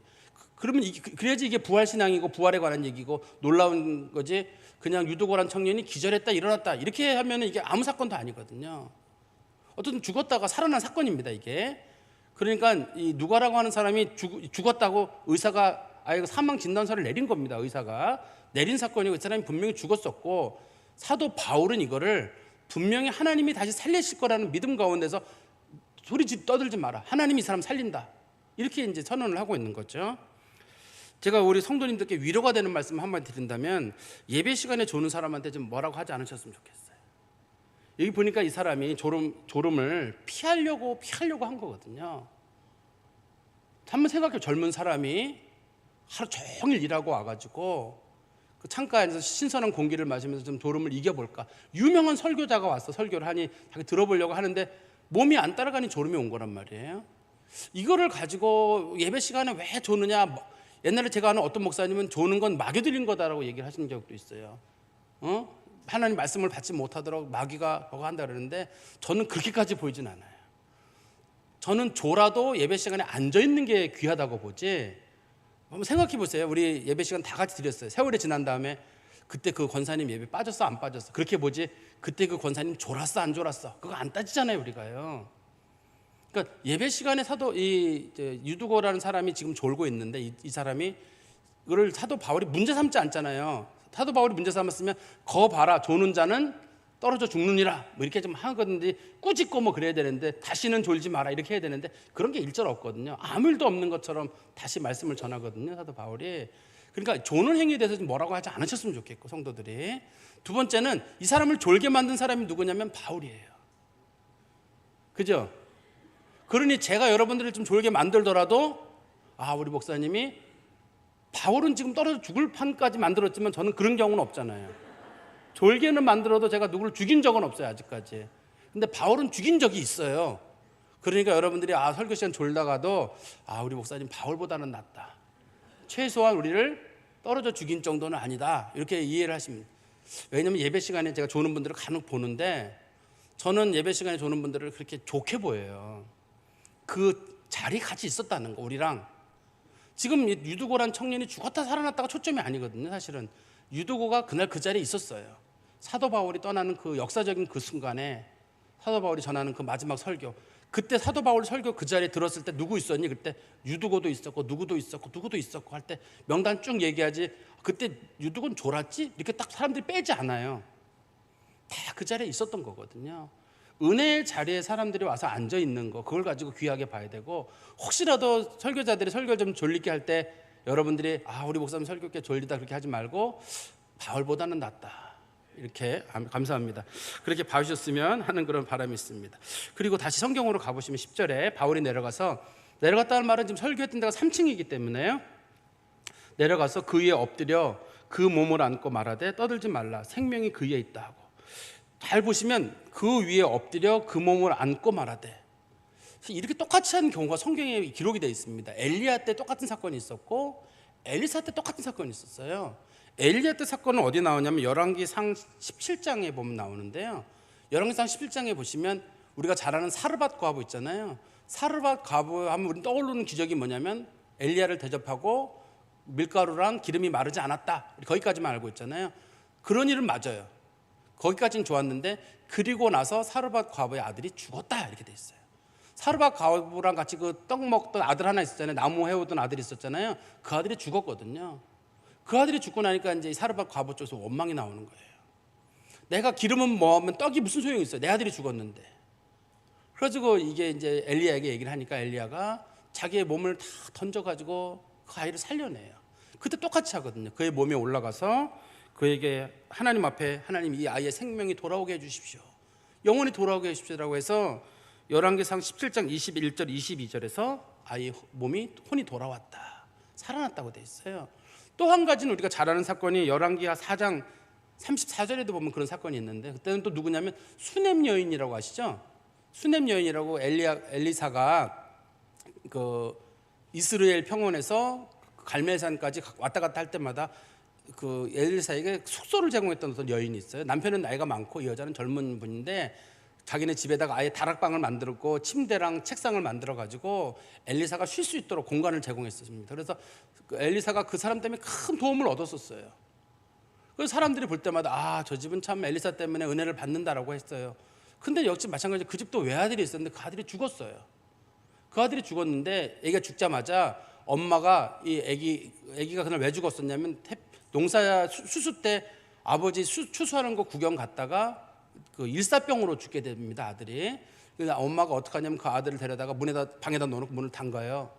A: 그러면 그래야지 이게 부활 신앙이고 부활에 관한 얘기고 놀라운 거지. 그냥 유두고란 청년이 기절했다 일어났다 이렇게 하면 이게 아무 사건도 아니거든요. 어쨌든 죽었다가 살아난 사건입니다. 이게 그러니까 이 누가라고 하는 사람이 죽었다고 의사가 아예 사망 진단서를 내린 겁니다. 의사가 내린 사건이고 이 사람이 분명히 죽었었고, 사도 바울은 이거를 분명히 하나님이 다시 살리실 거라는 믿음 가운데서 소리짓 떠들지 마라, 하나님이 이 사람 살린다, 이렇게 이제 선언을 하고 있는 거죠. 제가 우리 성도님들께 위로가 되는 말씀 한마디 드린다면, 예배 시간에 조는 사람한테 좀 뭐라고 하지 않으셨으면 좋겠어요. 여기 보니까 이 사람이 졸음을 피하려고 한 거거든요. 한번 생각해. 젊은 사람이 하루 종일 일하고 와가지고 그 창가에서 신선한 공기를 마시면서 좀 졸음을 이겨볼까. 유명한 설교자가 와서 설교를 하니 자기 들어보려고 하는데 몸이 안 따라가니 졸음이 온 거란 말이에요. 이거를 가지고 예배 시간에 왜 조느냐. 옛날에 제가 아는 어떤 목사님은 조는 건 마귀 들린 거다라고 얘기를 하신 적도 있어요. 하나님 말씀을 받지 못하도록 마귀가 그거 한다 그러는데, 저는 그렇게까지 보이진 않아요. 저는 조라도 예배 시간에 앉아있는 게 귀하다고 보지. 한번 생각해 보세요. 우리 예배 시간 다 같이 드렸어요. 세월이 지난 다음에 그때 그 권사님 예배 빠졌어 안 빠졌어 그렇게 보지, 그때 그 권사님 졸았어 안 졸았어 그거 안 따지잖아요 우리가요. 그러니까 예배 시간에 유두고라는 사람이 지금 졸고 있는데 이 사람이 그걸 사도 바울이 문제 삼지 않잖아요. 사도 바울이 문제 삼았으면 거 봐라 조는 자는 떨어져 죽느니라 뭐 이렇게 좀 하거든요. 꾸짖고 뭐 그래야 되는데, 다시는 졸지 마라 이렇게 해야 되는데 그런 게 일절 없거든요. 아무 일도 없는 것처럼 다시 말씀을 전하거든요 사도 바울이. 그러니까 조는 행위에 대해서 좀 뭐라고 하지 않으셨으면 좋겠고, 성도들이. 두 번째는 이 사람을 졸게 만든 사람이 누구냐면 바울이에요. 그죠? 그러니 제가 여러분들을 좀 졸게 만들더라도 우리 목사님이 바울은 지금 떨어져 죽을 판까지 만들었지만 저는 그런 경우는 없잖아요. 졸게는 만들어도 제가 누구를 죽인 적은 없어요 아직까지. 근데 바울은 죽인 적이 있어요. 그러니까 여러분들이 설교 시간 졸다가도 우리 목사님 바울보다는 낫다, 최소한 우리를 떨어져 죽인 정도는 아니다, 이렇게 이해를 하십니다. 왜냐하면 예배 시간에 제가 조는 분들을 간혹 보는데, 저는 예배 시간에 조는 분들을 그렇게 좋게 보여요. 그 자리에 같이 있었다는 거, 우리랑. 지금 유두고란 청년이 죽었다 살아났다가 초점이 아니거든요. 사실은 유두고가 그날 그 자리에 있었어요. 사도 바울이 떠나는 그 역사적인 그 순간에 사도 바울이 전하는 그 마지막 설교, 그때 사도 바울 설교 그 자리에 들었을 때 누구 있었니? 그때 유두고도 있었고 누구도 있었고 할 때 명단 쭉 얘기하지, 그때 유두고는 졸았지? 이렇게 딱 사람들이 빼지 않아요. 다 그 자리에 있었던 거거든요. 은혜의 자리에 사람들이 와서 앉아 있는 거, 그걸 가지고 귀하게 봐야 되고, 혹시라도 설교자들이 설교 좀 졸리게 할 때 여러분들이 우리 목사님 설교 꽤 졸리다 그렇게 하지 말고 바울보다는 낫다, 이렇게. 감사합니다. 그렇게 봐주셨으면 하는 그런 바람이 있습니다. 그리고 다시 성경으로 가보시면 10절에 바울이 내려갔다는 말은 지금 설교했던 데가 3층이기 때문에요. 내려가서 그 위에 엎드려 그 몸을 안고 말하되 떠들지 말라, 생명이 그 위에 있다 하고. 잘 보시면 그 위에 엎드려 그 몸을 안고 말하되, 이렇게 똑같이 하는 경우가 성경에 기록이 되어 있습니다. 엘리야 때 똑같은 사건이 있었고 엘리사 때 똑같은 사건이 있었어요. 엘리야 때 사건은 어디 나오냐면 열왕기상 17장에 보면 나오는데요. 열왕기상 17장에 보시면 우리가 잘 아는 사르밧 과부 있잖아요. 사르밧 과부 하면 우리 떠오르는 기적이 뭐냐면 엘리야를 대접하고 밀가루랑 기름이 마르지 않았다, 거기까지만 알고 있잖아요. 그런 일은 맞아요. 거기까지는 좋았는데, 그리고 나서 사르밧 과부의 아들이 죽었다 이렇게 돼 있어요. 사르밧 과부랑 같이 그 떡 먹던 아들 하나 있었잖아요. 나무 해오던 아들이 있었잖아요. 그 아들이 죽었거든요. 그 아들이 죽고 나니까 이제 사르밧 과부 쪽에서 원망이 나오는 거예요. 내가 기름은 뭐하면 떡이 무슨 소용이 있어요, 내 아들이 죽었는데. 그래가지고 이게 이제 엘리야에게 얘기를 하니까 엘리야가 자기의 몸을 다 던져가지고 그 아이를 살려내요. 그때 똑같이 하거든요. 그의 몸에 올라가서 그에게 하나님 앞에, 하나님 이 아이의 생명이 돌아오게 해주십시오, 영원히 돌아오게 해주십시오라고 해서 열왕기상 17장 21절 22절에서 아이 몸이 혼이 돌아왔다, 살아났다고 돼 있어요. 또 한 가지는 우리가 잘 아는 사건이 열왕기하 4장 34절에도 보면 그런 사건이 있는데, 그때는 또 누구냐면 수넴 여인이라고 아시죠? 수넴 여인이라고 엘리사가 그 이스라엘 평원에서 갈멜산까지 왔다 갔다 할 때마다 그 엘리사에게 숙소를 제공했던 어떤 여인이 있어요. 남편은 나이가 많고 이 여자는 젊은 분인데 자기네 집에다가 아예 다락방을 만들었고 침대랑 책상을 만들어 가지고 엘리사가 쉴 수 있도록 공간을 제공했습니다. 그래서 엘리사가 그 사람 때문에 큰 도움을 얻었었어요. 그래서 사람들이 볼 때마다 저 집은 참 엘리사 때문에 은혜를 받는다라고 했어요. 근데 역시 마찬가지로 그 집도 외아들이 있었는데 그 아들이 죽었어요. 그 아들이 죽었는데 애기가 죽자마자 엄마가 이 애기가 그날 왜 죽었었냐면 농사 수수 때 아버지 추수하는 거 구경 갔다가 그 일사병으로 죽게 됩니다, 아들이. 그래서 엄마가 어떻게 하냐면 그 아들을 데려다가 방에다 넣어놓고 문을 잠가요.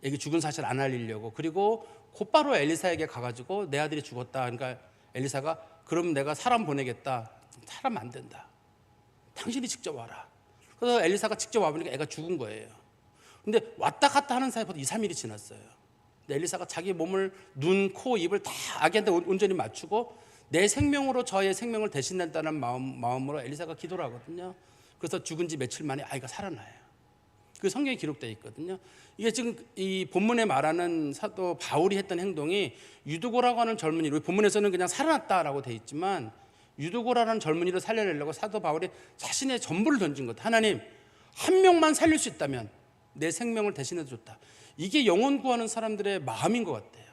A: 애기 죽은 사실 안 알리려고. 그리고 곧바로 엘리사에게 가가지고 내 아들이 죽었다. 그러니까 엘리사가 그럼 내가 사람 보내겠다. 사람 안 된다. 당신이 직접 와라. 그래서 엘리사가 직접 와보니까 애가 죽은 거예요. 근데 왔다 갔다 하는 사이에 벌써 2, 3일이 지났어요. 근데 엘리사가 자기 몸을 눈, 코, 입을 다 아기한테 온전히 맞추고 내 생명으로 저의 생명을 대신한다는 마음으로 엘리사가 기도를 하거든요. 그래서 죽은 지 며칠 만에 아이가 살아나요. 그 성경에 기록되어 있거든요. 이게 지금 이 본문에 말하는 사도 바울이 했던 행동이 유두고라고 하는 젊은이, 우리 본문에서는 그냥 살아났다라고 되어 있지만 유두고라는 젊은이를 살려내려고 사도 바울이 자신의 전부를 던진 것. 하나님, 한 명만 살릴 수 있다면 내 생명을 대신해도 좋다. 이게 영혼 구하는 사람들의 마음인 것 같아요.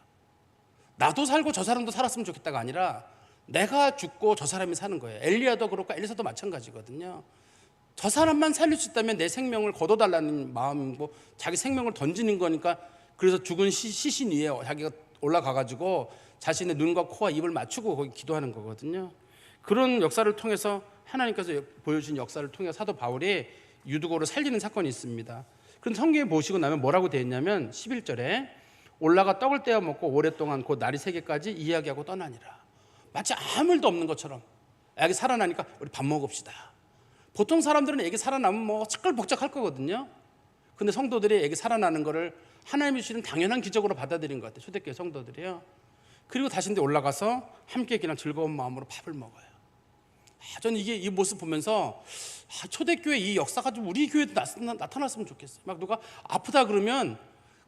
A: 나도 살고 저 사람도 살았으면 좋겠다가 아니라 내가 죽고 저 사람이 사는 거예요. 엘리야도 그렇고 엘리사도 마찬가지거든요. 저 사람만 살릴 수 있다면 내 생명을 거둬달라는 마음이고 자기 생명을 던지는 거니까, 그래서 죽은 시신 위에 자기가 올라가가지고 자신의 눈과 코와 입을 맞추고 거기 기도하는 거거든요. 그런 역사를 통해서 하나님께서 보여준 역사를 통해 사도 바울이 유두고를 살리는 사건이 있습니다. 그럼 성경에 보시고 나면 뭐라고 되어 있냐면 11절에 올라가 떡을 떼어 먹고 오랫동안 곧 날이 새게까지 이야기하고 떠나니라. 마치 아무 일도 없는 것처럼. 애기 살아나니까 우리 밥 먹읍시다. 보통 사람들은 애기 살아나면 뭐 시끌벅적할 거거든요. 근데 성도들이 애기 살아나는 거를 하나님이 주시는 당연한 기적으로 받아들인 것 같아요. 초대교회 성도들이요. 그리고 다시 이제 올라가서 함께 그냥 즐거운 마음으로 밥을 먹어요. 저는 이 모습 보면서 초대교회 이 역사가 좀 우리 교회도 나타났으면 좋겠어요. 막 누가 아프다 그러면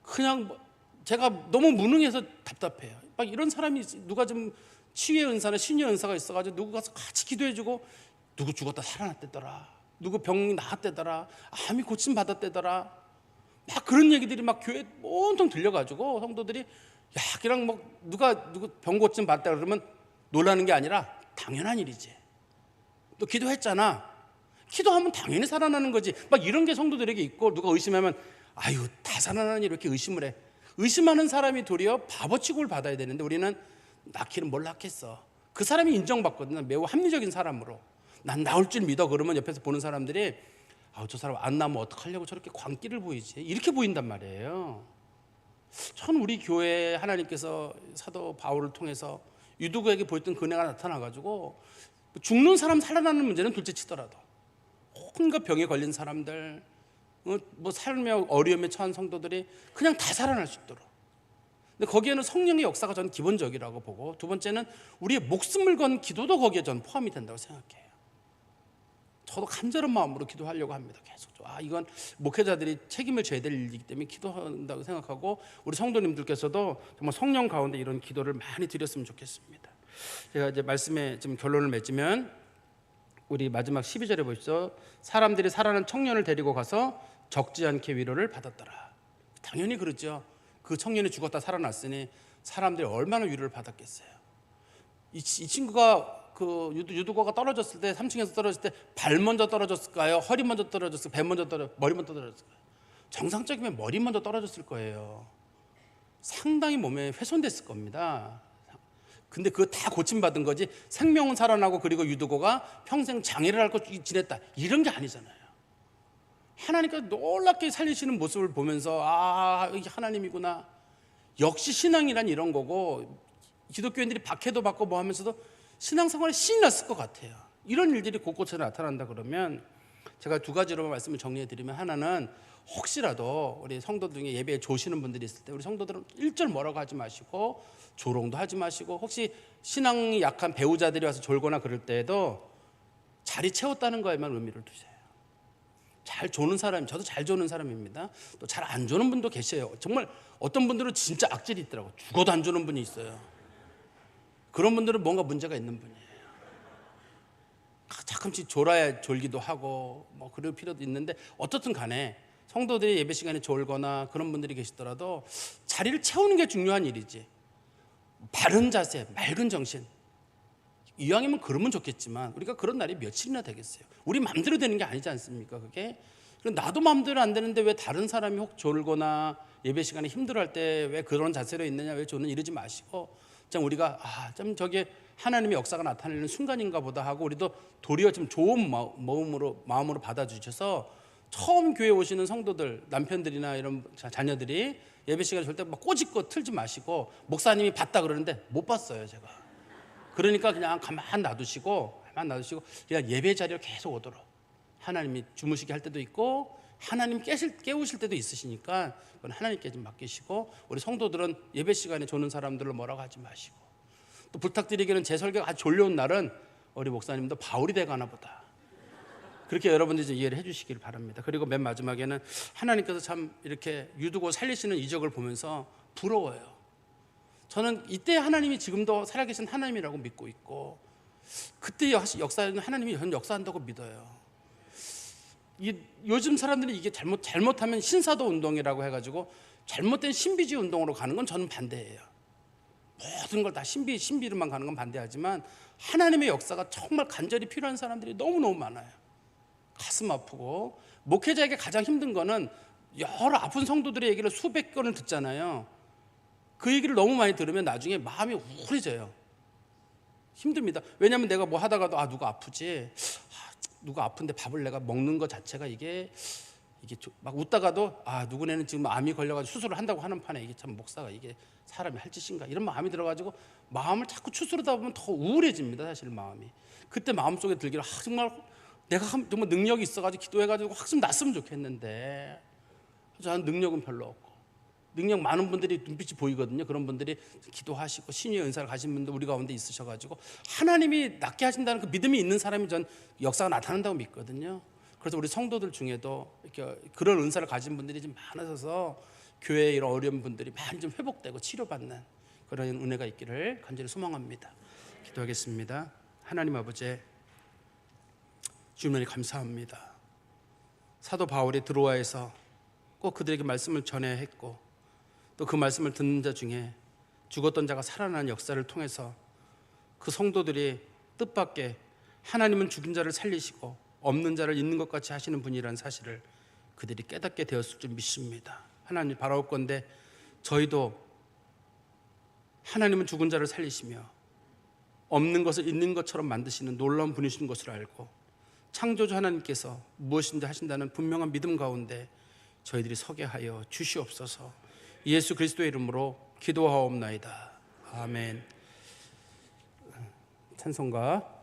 A: 그냥 제가 너무 무능해서 답답해요. 막 이런 사람이 누가 좀 치유의 은사나 신유의 은사가 있어가지고 누구 가서 같이 기도해주고, 누구 죽었다 살아났대더라, 누구 병이 나았대더라, 암이 고침 받았대더라, 막 그런 얘기들이 막 교회 온통 들려가지고 성도들이 그냥 뭐 누구 병 고침 받았다 그러면 놀라는 게 아니라 당연한 일이지. 너 기도했잖아. 기도하면 당연히 살아나는 거지. 막 이런 게 성도들에게 있고, 누가 의심하면 다 살아나는 일 이렇게 의심을 해. 의심하는 사람이 도리어 바보 취급을 받아야 되는데 우리는 낳기는 뭘 낳겠어. 그 사람이 인정받거든요. 매우 합리적인 사람으로. 난 나올 줄 믿어. 그러면 옆에서 보는 사람들이 저 사람 안 나면 어떡하려고 저렇게 광기를 보이지, 이렇게 보인단 말이에요. 전 우리 교회에 하나님께서 사도 바울을 통해서 유두고에게 보였던 그 은혜가 나타나가지고 죽는 사람 살아나는 문제는 둘째치더라도 온갖 병에 걸린 사람들, 뭐 삶의 어려움에 처한 성도들이 그냥 다 살아날 수 있도록. 근데 거기에는 성령의 역사가 저는 기본적이라고 보고, 두 번째는 우리의 목숨을 건 기도도 거기에 저는 포함이 된다고 생각해요. 저도 간절한 마음으로 기도하려고 합니다. 계속 이건 목회자들이 책임을 져야 될 일이기 때문에 기도한다고 생각하고, 우리 성도님들께서도 정말 성령 가운데 이런 기도를 많이 드렸으면 좋겠습니다. 제가 이제 말씀에 좀 결론을 맺으면, 우리 마지막 12절에 보시죠. 사람들이 살아난 청년을 데리고 가서 적지 않게 위로를 받았더라. 당연히 그렇죠. 그 청년이 죽었다 살아났으니 사람들이 얼마나 위로를 받았겠어요. 이 친구가 그 유두고가 떨어졌을 때, 3층에서 떨어졌을 때 발 먼저 떨어졌을까요? 허리 먼저 떨어졌을까요? 배 먼저 머리 먼저 떨어졌을까요? 정상적이면 머리 먼저 떨어졌을 거예요. 상당히 몸에 훼손됐을 겁니다. 근데 그거 다 고침받은 거지, 생명은 살아나고 그리고 유두고가 평생 장애를 앓고 지냈다, 이런 게 아니잖아요. 하나님께서 놀랍게 살리시는 모습을 보면서 이게 하나님이구나. 역시 신앙이란 이런 거고, 기독교인들이 박해도 받고 뭐 하면서도 신앙생활에 신이 났을 것 같아요. 이런 일들이 곳곳에 나타난다 그러면 제가 두 가지로 말씀을 정리해 드리면, 하나는 혹시라도 우리 성도 중에 예배에 조시는 분들이 있을 때 우리 성도들은 일절 뭐라고 하지 마시고 조롱도 하지 마시고, 혹시 신앙이 약한 배우자들이 와서 졸거나 그럴 때에도 자리 채웠다는 거에만 의미를 두세요. 잘 조는 사람, 저도 잘 조는 사람입니다. 또 잘 안 조는 분도 계셔요. 정말 어떤 분들은 진짜 악질이 있더라고. 죽어도 안 조는 분이 있어요. 그런 분들은 뭔가 문제가 있는 분이에요. 가끔씩 졸아야 졸기도 하고 뭐 그럴 필요도 있는데, 어떻든 간에 성도들이 예배 시간에 졸거나 그런 분들이 계시더라도 자리를 채우는 게 중요한 일이지, 바른 자세, 맑은 정신, 이왕이면 그러면 좋겠지만 우리가 그런 날이 며칠이나 되겠어요. 우리 마음대로 되는 게 아니지 않습니까? 그게 나도 마음대로 안 되는데 왜 다른 사람이 혹 졸거나 예배 시간에 힘들어할 때 왜 그런 자세로 있느냐, 왜 저는 이러지 마시고, 참 우리가 좀 저게 하나님의 역사가 나타내는 순간인가 보다 하고, 우리도 도리어 좀 좋은 마음으로 받아주셔서 처음 교회 오시는 성도들, 남편들이나 이런 자녀들이 예배 시간에 절대 막 꼬집고 틀지 마시고, 목사님이 봤다 그러는데 못 봤어요 제가. 그러니까 그냥 가만 놔두시고 그냥 예배 자리로 계속 오도록, 하나님이 주무시게 할 때도 있고 하나님 깨우실 때도 있으시니까 그건 하나님께 좀 맡기시고, 우리 성도들은 예배 시간에 조는 사람들을 뭐라고 하지 마시고, 또 부탁드리기는 제 설교가 아주 졸려온 날은 우리 목사님도 바울이 돼가나 보다, 그렇게 여러분들이 좀 이해를 해주시길 바랍니다. 그리고 맨 마지막에는 하나님께서 참 이렇게 유두고 살리시는 이적을 보면서 부러워요. 저는 이때 하나님이 지금도 살아계신 하나님이라고 믿고 있고, 그때 역사는 하나님이 역사한다고 믿어요. 요즘 사람들이 이게 잘못하면 신사도 운동이라고 해가지고 잘못된 신비주의 운동으로 가는 건 저는 반대예요. 모든 걸 다 신비로만 가는 건 반대하지만, 하나님의 역사가 정말 간절히 필요한 사람들이 너무너무 많아요. 가슴 아프고, 목회자에게 가장 힘든 거는 여러 아픈 성도들의 얘기를 수백 건을 듣잖아요. 그 얘기를 너무 많이 들으면 나중에 마음이 우울해져요. 힘듭니다. 왜냐하면 내가 뭐 하다가도 누가 아프지, 누가 아픈데 밥을 내가 먹는 것 자체가 이게 막 웃다가도 누구네는 지금 암이 걸려가지고 수술을 한다고 하는 판에 이게 참 목사가 이게 사람이 할 짓인가, 이런 마음이 들어가지고 마음을 자꾸 추스르다 보면 더 우울해집니다. 사실 마음이. 그때 마음속에 들기를 정말 내가 정말 능력이 있어가지고 기도해가지고 확 좀 났으면 좋겠는데, 저는 능력은 별로 없고, 능력 많은 분들이 눈빛이 보이거든요. 그런 분들이 기도하시고 신유의 은사를 가진 분들 우리 가운데 있으셔가지고 하나님이 낫게 하신다는 그 믿음이 있는 사람이 전 역사가 나타난다고 믿거든요. 그래서 우리 성도들 중에도 이렇게 그런 은사를 가진 분들이 좀 많아져서 교회에 이런 어려운 분들이 많이 좀 회복되고 치료받는 그런 은혜가 있기를 간절히 소망합니다. 기도하겠습니다. 하나님 아버지, 주님을 감사합니다. 사도 바울이 드로아에서 꼭 그들에게 말씀을 전해야 했고, 또 그 말씀을 듣는 자 중에 죽었던 자가 살아나는 역사를 통해서 그 성도들이 뜻밖의 하나님은 죽은 자를 살리시고 없는 자를 있는 것 같이 하시는 분이라는 사실을 그들이 깨닫게 되었을 줄 믿습니다. 하나님 바라올 건데, 저희도 하나님은 죽은 자를 살리시며 없는 것을 있는 것처럼 만드시는 놀라운 분이신 것을 알고, 창조주 하나님께서 무엇인지 하신다는 분명한 믿음 가운데 저희들이 서게 하여 주시옵소서. 예수 그리스도의 이름으로 기도하옵나이다. 아멘. 찬송가